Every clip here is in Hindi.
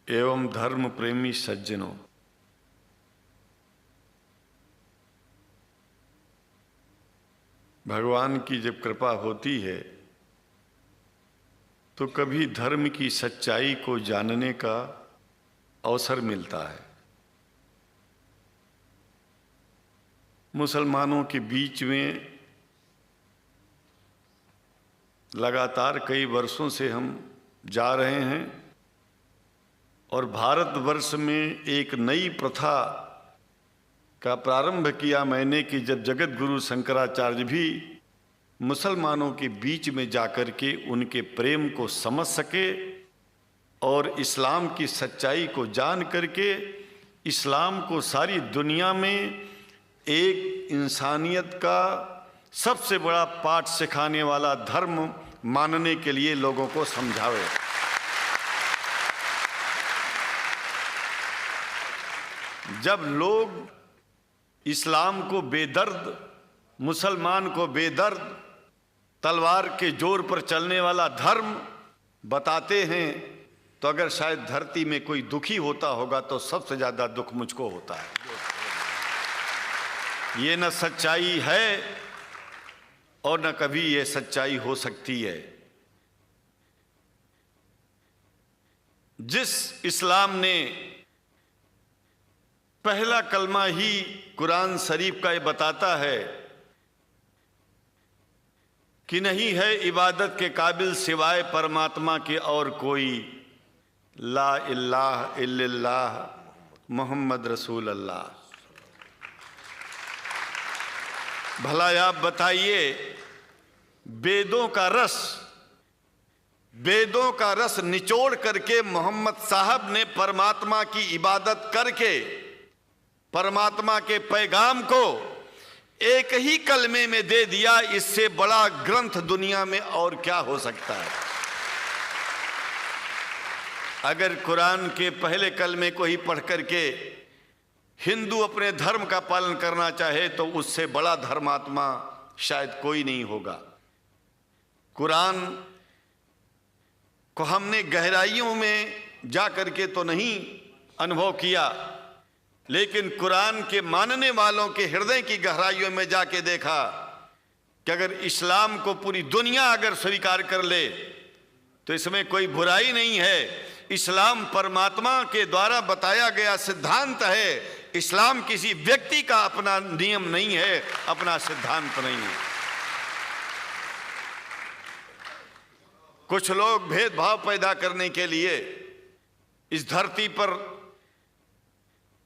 एवं धर्म प्रेमी सज्जनों, भगवान की जब कृपा होती है तो कभी धर्म की सच्चाई को जानने का अवसर मिलता है। मुसलमानों के बीच में लगातार कई वर्षों से हम जा रहे हैं और भारतवर्ष में एक नई प्रथा का प्रारंभ किया मैंने कि जब जगत गुरु शंकराचार्य भी मुसलमानों के बीच में जाकर के उनके प्रेम को समझ सके और इस्लाम की सच्चाई को जान करके इस्लाम को सारी दुनिया में एक इंसानियत का सबसे बड़ा पाठ सिखाने वाला धर्म मानने के लिए लोगों को समझावे। जब लोग इस्लाम को बेदर्द, मुसलमान को बेदर्द, तलवार के जोर पर चलने वाला धर्म बताते हैं तो अगर शायद धरती में कोई दुखी होता होगा तो सबसे ज्यादा दुख मुझको होता है। ये न सच्चाई है और न कभी ये सच्चाई हो सकती है। जिस इस्लाम ने पहला कलमा ही कुरान शरीफ का ये बताता है कि नहीं है इबादत के काबिल सिवाय परमात्मा के और कोई, ला इलाहा इल्लल्लाह मुहम्मद रसूल अल्लाह। भला आप बताइए, वेदों का रस निचोड़ करके मोहम्मद साहब ने परमात्मा की इबादत करके परमात्मा के पैगाम को एक ही कलमे में दे दिया। इससे बड़ा ग्रंथ दुनिया में और क्या हो सकता है। अगर कुरान के पहले कलमे को ही पढ़ करके हिंदू अपने धर्म का पालन करना चाहे तो उससे बड़ा धर्मात्मा शायद कोई नहीं होगा। कुरान को हमने गहराइयों में जा करके तो नहीं अनुभव किया, लेकिन कुरान के मानने वालों के हृदय की गहराइयों में जाके देखा कि अगर इस्लाम को पूरी दुनिया अगर स्वीकार कर ले तो इसमें कोई बुराई नहीं है। इस्लाम परमात्मा के द्वारा बताया गया सिद्धांत है। इस्लाम किसी व्यक्ति का अपना नियम नहीं है, अपना सिद्धांत नहीं है। कुछ लोग भेदभाव पैदा करने के लिए इस धरती पर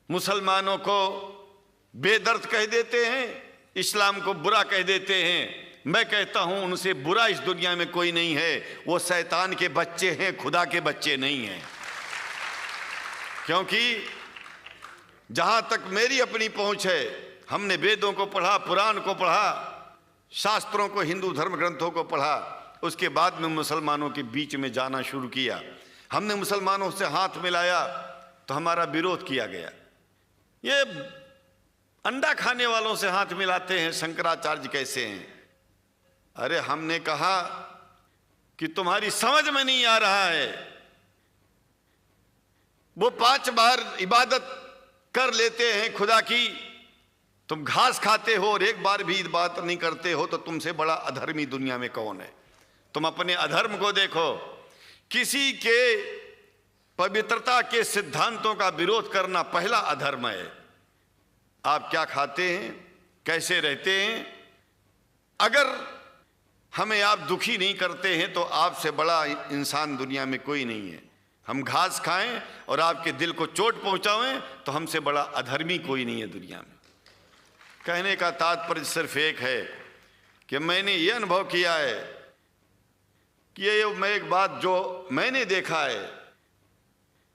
मुसलमानों को बेदर्द कह देते हैं, इस्लाम को बुरा कह देते हैं। मैं कहता हूं उनसे बुरा इस दुनिया में कोई नहीं है। वो शैतान के बच्चे हैं, खुदा के बच्चे नहीं हैं। क्योंकि जहां तक मेरी अपनी पहुंच है, हमने वेदों को पढ़ा, पुराण को पढ़ा, शास्त्रों को, हिंदू धर्म ग्रंथों को पढ़ा। उसके बाद में मुसलमानों के बीच में जाना शुरू किया। हमने मुसलमानों से हाथ मिलाया तो हमारा विरोध किया गया। ये अंडा खाने वालों से हाथ मिलाते हैं, शंकराचार्य कैसे हैं? अरे हमने कहा कि तुम्हारी समझ में नहीं आ रहा है। वो 5 बार इबादत कर लेते हैं खुदा की, तुम घास खाते हो और एक बार भी इबादत नहीं करते हो, तो तुमसे बड़ा अधर्मी दुनिया में कौन है? तुम अपने अधर्म को देखो। किसी के पवित्रता के सिद्धांतों का विरोध करना पहला अधर्म है। आप क्या खाते हैं, कैसे रहते हैं, अगर हमें आप दुखी नहीं करते हैं तो आपसे बड़ा इंसान दुनिया में कोई नहीं है। हम घास खाएं और आपके दिल को चोट पहुंचाएं तो हमसे बड़ा अधर्मी कोई नहीं है दुनिया में। कहने का तात्पर्य सिर्फ एक है कि मैंने ये अनुभव किया है कि ये मैं एक बात जो मैंने देखा है,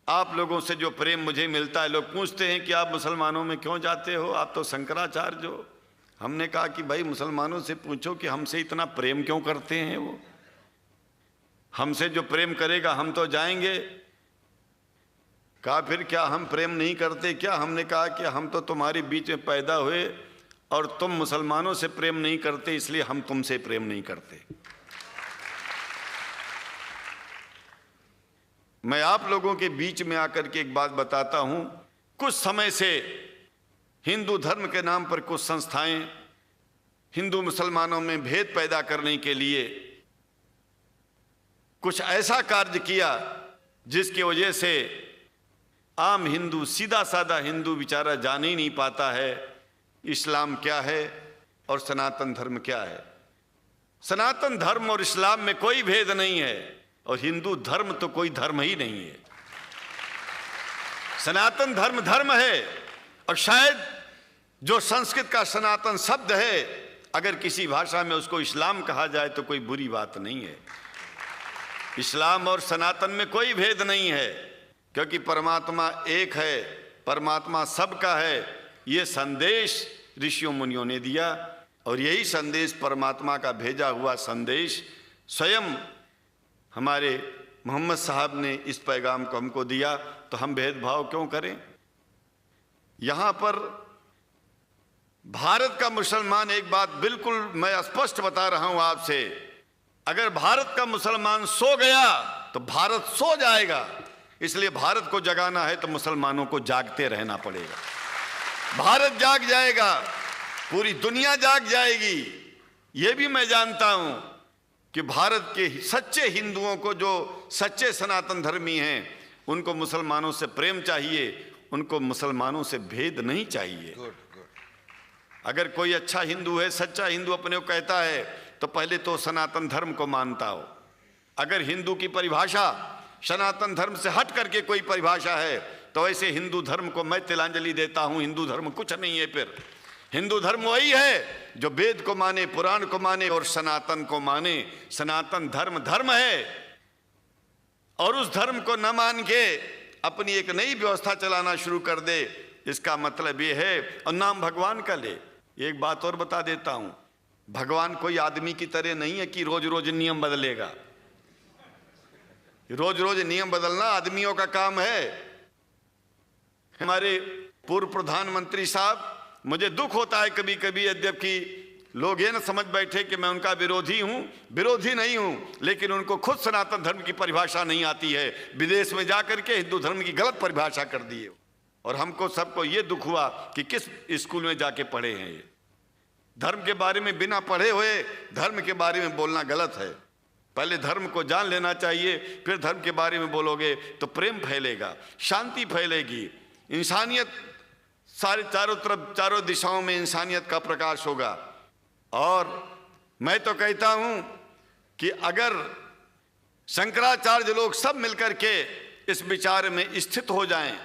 आप लोगों से जो प्रेम मुझे मिलता है, लोग पूछते हैं कि आप मुसलमानों में क्यों जाते हो, आप तो शंकराचार्य हो। हमने कहा कि भाई मुसलमानों से पूछो कि हमसे इतना प्रेम क्यों करते हैं। वो हमसे जो प्रेम करेगा हम तो जाएंगे। कहा फिर क्या हम प्रेम नहीं करते क्या? हमने कहा कि हम तो तुम्हारे बीच में पैदा हुए और तुम मुसलमानों से प्रेम नहीं करते, इसलिए हम तुमसे प्रेम नहीं करते। मैं आप लोगों के बीच में आकर के एक बात बताता हूं। कुछ समय से हिंदू धर्म के नाम पर कुछ संस्थाएं हिंदू मुसलमानों में भेद पैदा करने के लिए कुछ ऐसा कार्य किया जिसकी वजह से आम हिंदू, सीधा साधा हिंदू बेचारा जान ही नहीं पाता है इस्लाम क्या है और सनातन धर्म क्या है। सनातन धर्म और इस्लाम में कोई भेद नहीं है और हिंदू धर्म तो कोई धर्म ही नहीं है। सनातन धर्म धर्म है और शायद जो संस्कृत का सनातन शब्द है, अगर किसी भाषा में उसको इस्लाम कहा जाए तो कोई बुरी बात नहीं है। इस्लाम और सनातन में कोई भेद नहीं है, क्योंकि परमात्मा एक है, परमात्मा सबका है। ये संदेश ऋषियों मुनियों ने दिया और यही संदेश परमात्मा का भेजा हुआ संदेश स्वयं हमारे मोहम्मद साहब ने इस पैगाम को हमको दिया। तो हम भेदभाव क्यों करें? यहां पर भारत का मुसलमान, एक बात बिल्कुल मैं स्पष्ट बता रहा हूं आपसे, अगर भारत का मुसलमान सो गया तो भारत सो जाएगा। इसलिए भारत को जगाना है तो मुसलमानों को जागते रहना पड़ेगा। भारत जाग जाएगा, पूरी दुनिया जाग जाएगी। यह भी मैं जानता हूं कि भारत के सच्चे हिंदुओं को, जो सच्चे सनातन धर्मी हैं, उनको मुसलमानों से प्रेम चाहिए, उनको मुसलमानों से भेद नहीं चाहिए। अगर कोई अच्छा हिंदू है, सच्चा हिंदू अपने को कहता है, तो पहले तो सनातन धर्म को मानता हो। अगर हिंदू की परिभाषा सनातन धर्म से हट करके कोई परिभाषा है, तो ऐसे हिंदू धर्म को मैं तिलांजलि देता हूं। हिंदू धर्म कुछ नहीं है। फिर हिंदू धर्म वही है जो वेद को माने, पुराण को माने और सनातन को माने। सनातन धर्म धर्म है और उस धर्म को न मान के अपनी एक नई व्यवस्था चलाना शुरू कर दे, इसका मतलब ये है, और नाम भगवान का ले। एक बात और बता देता हूं, भगवान कोई आदमी की तरह नहीं है कि रोज रोज नियम बदलेगा। रोज रोज नियम बदलना आदमियों का काम है। हमारे पूर्व प्रधानमंत्री साहब, मुझे दुख होता है कभी कभी, यद्यपि लोग ये न समझ बैठे कि मैं उनका विरोधी हूं। विरोधी नहीं हूं, लेकिन उनको खुद सनातन धर्म की परिभाषा नहीं आती है। विदेश में जाकर के हिंदू धर्म की गलत परिभाषा कर दी है। और हमको सबको ये दुख हुआ कि किस स्कूल में जाके पढ़े हैं। ये धर्म के बारे में बिना पढ़े हुए धर्म के बारे में बोलना गलत है। पहले धर्म को जान लेना चाहिए, फिर धर्म के बारे में बोलोगे तो प्रेम फैलेगा, शांति फैलेगी, इंसानियत सारे चारों तरफ, चारों दिशाओं में इंसानियत का प्रकाश होगा। और मैं तो कहता हूं कि अगर शंकराचार्य लोग सब मिलकर के इस विचार में स्थित हो जाएं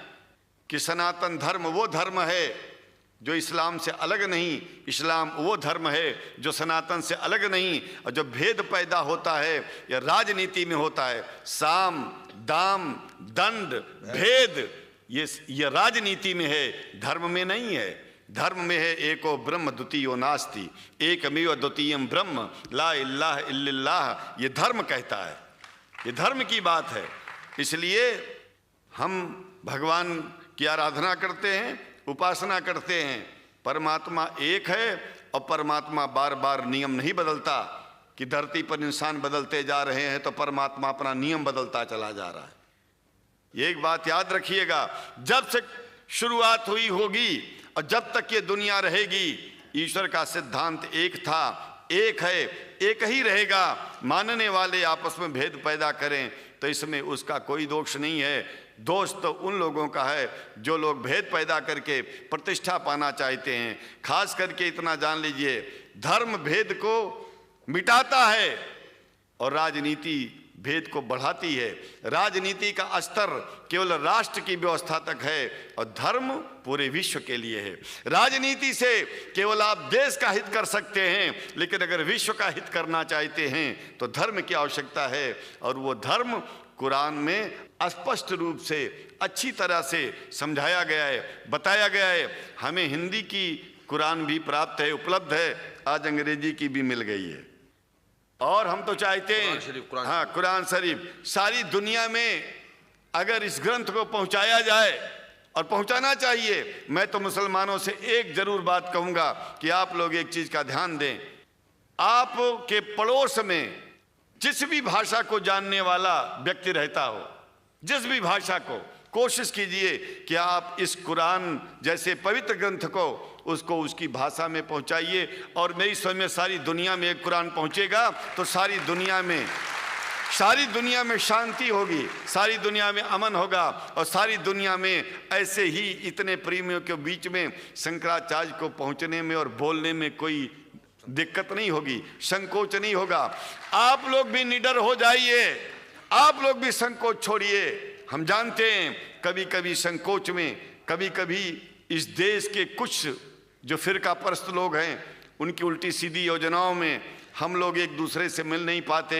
कि सनातन धर्म वो धर्म है जो इस्लाम से अलग नहीं, इस्लाम वो धर्म है जो सनातन से अलग नहीं, और जो भेद पैदा होता है या राजनीति में होता है, साम दाम दंड भेद, ये राजनीति में है, धर्म में नहीं है। धर्म में है एको ब्रह्म द्वितीयो नास्ति, एकमेव द्वितीयम ब्रह्म ला इलाहा इल्लल्लाह। ये धर्म कहता है, ये धर्म की बात है। इसलिए हम भगवान की आराधना करते हैं, उपासना करते हैं। परमात्मा एक है और परमात्मा बार बार नियम नहीं बदलता कि धरती पर इंसान बदलते जा रहे हैं तो परमात्मा अपना नियम बदलता चला जा रहा है। ये एक बात याद रखिएगा, जब से शुरुआत हुई होगी और जब तक ये दुनिया रहेगी, ईश्वर का सिद्धांत एक था, एक है, एक ही रहेगा। मानने वाले आपस में भेद पैदा करें तो इसमें उसका कोई दोष नहीं है। दोष तो उन लोगों का है जो लोग भेद पैदा करके प्रतिष्ठा पाना चाहते हैं। खास करके इतना जान लीजिए, धर्म भेद को मिटाता है और राजनीति भेद को बढ़ाती है। राजनीति का स्तर केवल राष्ट्र की व्यवस्था तक है और धर्म पूरे विश्व के लिए है। राजनीति से केवल आप देश का हित कर सकते हैं, लेकिन अगर विश्व का हित करना चाहते हैं तो धर्म की आवश्यकता है। और वो धर्म कुरान में स्पष्ट रूप से अच्छी तरह से समझाया गया है, बताया गया है। हमें हिंदी की कुरान भी प्राप्त है, उपलब्ध है, आज अंग्रेजी की भी मिल गई है। और हम तो चाहते हैं हाँ, कुरान शरीफ सारी दुनिया में अगर इस ग्रंथ को पहुंचाया जाए, और पहुंचाना चाहिए। मैं तो मुसलमानों से एक जरूर बात कहूंगा कि आप लोग एक चीज का ध्यान दें, आपके पड़ोस में जिस भी भाषा को जानने वाला व्यक्ति रहता हो, जिस भी भाषा को, कोशिश कीजिए कि आप इस कुरान जैसे पवित्र ग्रंथ को उसको उसकी भाषा में पहुंचाइए। और मेरी समझ में सारी दुनिया में एक कुरान पहुंचेगा तो सारी दुनिया में शांति होगी, सारी दुनिया में अमन होगा, और सारी दुनिया में ऐसे ही इतने प्रेमियों के बीच में शंकराचार्य को पहुंचने में और बोलने में कोई दिक्कत नहीं होगी, संकोच नहीं होगा। आप लोग भी निडर हो जाइए, आप लोग भी संकोच छोड़िए। हम जानते हैं कभी कभी संकोच में, कभी कभी इस देश के कुछ जो फिरका परस्त लोग हैं उनकी उल्टी सीधी योजनाओं में हम लोग एक दूसरे से मिल नहीं पाते।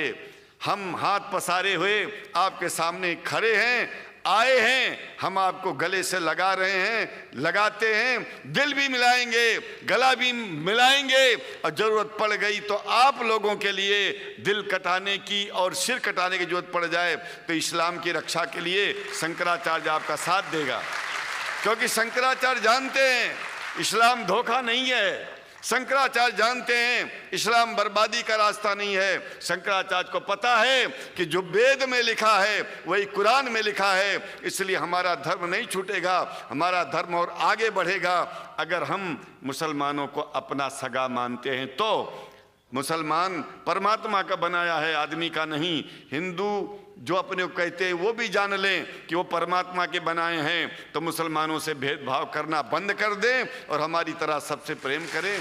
हम हाथ पसारे हुए आपके सामने खड़े हैं, आए हैं, हम आपको गले से लगा रहे हैं, लगाते हैं, दिल भी मिलाएंगे, गला भी मिलाएंगे, और जरूरत पड़ गई तो आप लोगों के लिए दिल कटाने की और सिर कटाने की जरूरत पड़ जाए तो इस्लाम की रक्षा के लिए शंकराचार्य आपका साथ देगा। क्योंकि शंकराचार्य जानते हैं इस्लाम धोखा नहीं है, शंकराचार्य जानते हैं इस्लाम बर्बादी का रास्ता नहीं है। शंकराचार्य को पता है कि जो वेद में लिखा है वही कुरान में लिखा है, इसलिए हमारा धर्म नहीं छूटेगा, हमारा धर्म और आगे बढ़ेगा। अगर हम मुसलमानों को अपना सगा मानते हैं तो मुसलमान परमात्मा का बनाया है, आदमी का नहीं। हिंदू जो अपने को कहते हैं वो भी जान लें कि वो परमात्मा के बनाए हैं, तो मुसलमानों से भेदभाव करना बंद कर दें और हमारी तरह सबसे प्रेम करें।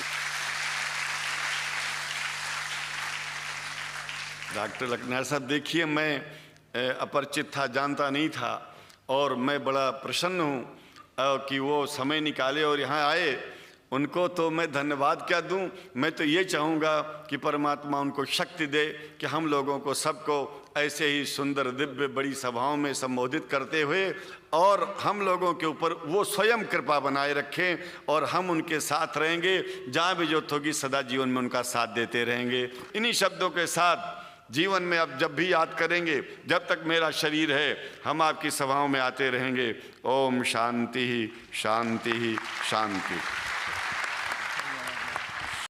डॉक्टर लखनार साहब, देखिए मैं अपरिचित था, जानता नहीं था, और मैं बड़ा प्रसन्न हूँ कि वो समय निकाले और यहाँ आए। उनको तो मैं धन्यवाद क्या दूं, मैं तो ये चाहूँगा कि परमात्मा उनको शक्ति दे कि हम लोगों को सबको ऐसे ही सुंदर दिव्य बड़ी सभाओं में संबोधित करते हुए और हम लोगों के ऊपर वो स्वयं कृपा बनाए रखें, और हम उनके साथ रहेंगे, जहाँ भी जरूरत होगी सदा जीवन में उनका साथ देते रहेंगे। इन्हीं शब्दों के साथ जीवन में अब जब भी याद करेंगे, जब तक मेरा शरीर है हम आपकी सभाओं में आते रहेंगे। ओम शांति ही शांति ही शांति।